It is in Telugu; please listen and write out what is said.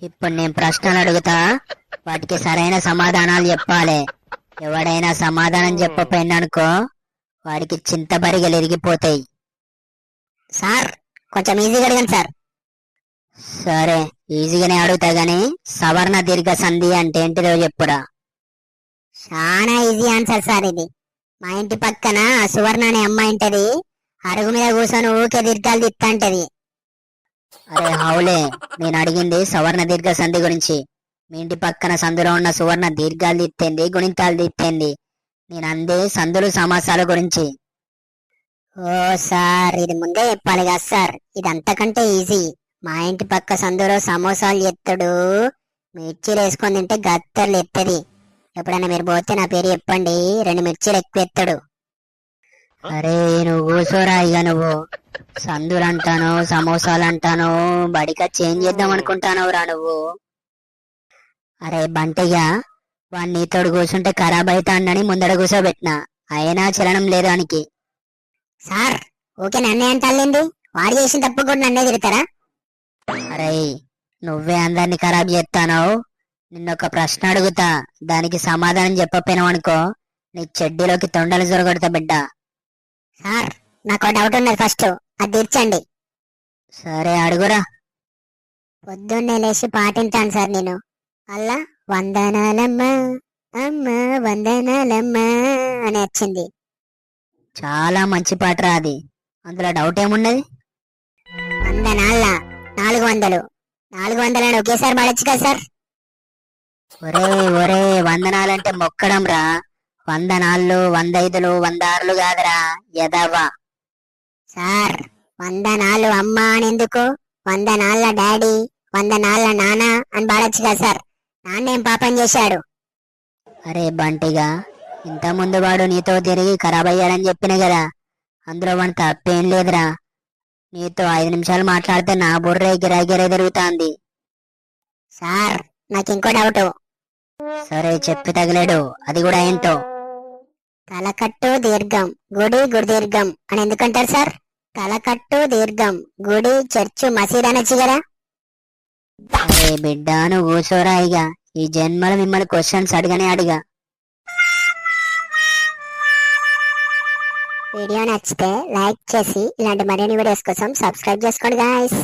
ఇప్పుడు నేను ప్రశ్నలు అడుగుతా, వాటికి సరైన సమాధానాలు చెప్పాలి. ఎవడైనా సమాధానం చెప్పపోయిందనుకో వాడికి చింతబరిగలు ఇరిగిపోతాయి. సార్ కొంచెం ఈజీగా అడగండి సార్. సరే, ఈజీగానే అడుగుతా గాని సవర్ణ దీర్ఘ సంధి అంటే ఏంటిదో చెప్పురా. చాలా ఈజీ ఆన్సర్ సార్ ఇది. మా ఇంటి పక్కన సువర్ణ అనే అమ్మాయి ఉంటది. అరుగు మీద కూర్చొని ఊకే దీర్ఘాలు తిత్తంటది. అరే హౌలే, నేను అడిగింది సవర్ణ దీర్ఘ సంధి గురించి. మీ ఇంటి పక్కన సందులో ఉన్న సువర్ణ దీర్ఘాలు తిత్తేంది, గుణింతాలు తిత్తేంది. నేను అందే సందులు సమాసాల గురించి. ఓ సార్, ఇది ముందే చెప్పాలి కదా సార్. ఇది అంతకంటే ఈజీ. మా ఇంటి పక్క సందులో సమోసాలు ఎత్తడు, మిర్చీలు వేసుకొని తింటే గత్తర్లు ఎత్తది. ఎప్పుడైనా మీరు పోతే నా పేరు చెప్పండి, 2 మిర్చీలు ఎక్కువ ఎత్తడు. అరే నువ్వు కూసోరా, ఇక నువ్వు సందులు అంటాను, సమోసాలు అంటాను, బడిగా చేంజ్ చేద్దాం అనుకుంటాను రా నువ్వు. అరే బంటిగా, వాడు నీతోడు కూర్చుంటే ఖరాబ్ అవుతాడని ముందడ కూర్చోబెట్టినా, అయినా చలనం లేదు వానికి. సార్ ఓకే, నన్నే అంటాళ్ళింది. వాడు చేసిన తప్పు కూడా నన్నే తిడతారా? అరే నువ్వే అందరినీ ఖరాబ్ చేస్తాను. నిన్నొక ప్రశ్న అడుగుతా, దానికి సమాధానం చెప్పపోయినావు అనుకో నీ చెడ్డీలోకి తొండలు జొరగొడతా బిడ్డ. సార్ నాకు డౌట్ ఉన్నది, ఫస్ట్ అది తీర్చండి. సరే అడుగురా. పొద్దున్నే లేచి పాటించాను సార్ నేను. అల్లా వందనాలమ్మ అమ్మ వందనాలమ్మ అని వచ్చింది. చాలా మంచి పాటరా అది, అందులో డౌట్ ఏమున్నది? వందనాళ్ళ 400 400 అని ఒకేసారి పడచ్చు కదా సార్? ఒరే ఒరే, వందనాలంటే మొక్కడం రా. 100 నాళ్ళు, 100 ఐదులు, 100 ఆరులు కాదురా యదవ్వా. సార్ 100 నాళ్ళు అమ్మ అని ఎందుకు? 100 నాళ్ళ డాడీ, 100 నాళ్ళ నాన్న అని పాడచ్చు కదా సార్? నాన్నేం పాపం చేశాడు? అరే బంటిగా, ఇంత ముందు వాడు నీతో తిరిగి ఖరాబ్ అయ్యాడని చెప్పిన కదా, అందులో వాడి తప్పేం లేదురా. నీతో 5 నిమిషాలు మాట్లాడితే నా బుర్రే గిరాగిరా తిరుగుతాంది. సార్ నాకు ఇంకో డౌట్. సరే చెప్పి తగిలేడు, అది కూడా ఏంటో. తలకట్టు దీర్ఘం, గుడి గుడి దీర్ఘం అని ఎందుకంటారు సార్? తలకట్టు దీర్ఘం, గుడి చర్చు మసీద్ అనొచ్చు కదా? అరే బిడ్డ నువ్వు కూర్చోరా ఇక. ఈ జన్మలో మిమ్మల్ని క్వశ్చన్స్ అడగనే అడిగా. వీడియో నచ్చితే లైక్ చేసి ఇలాంటి మరిన్ని వీడియోస్ కోసం సబ్స్క్రైబ్ చేసుకోండి గాయ్స్.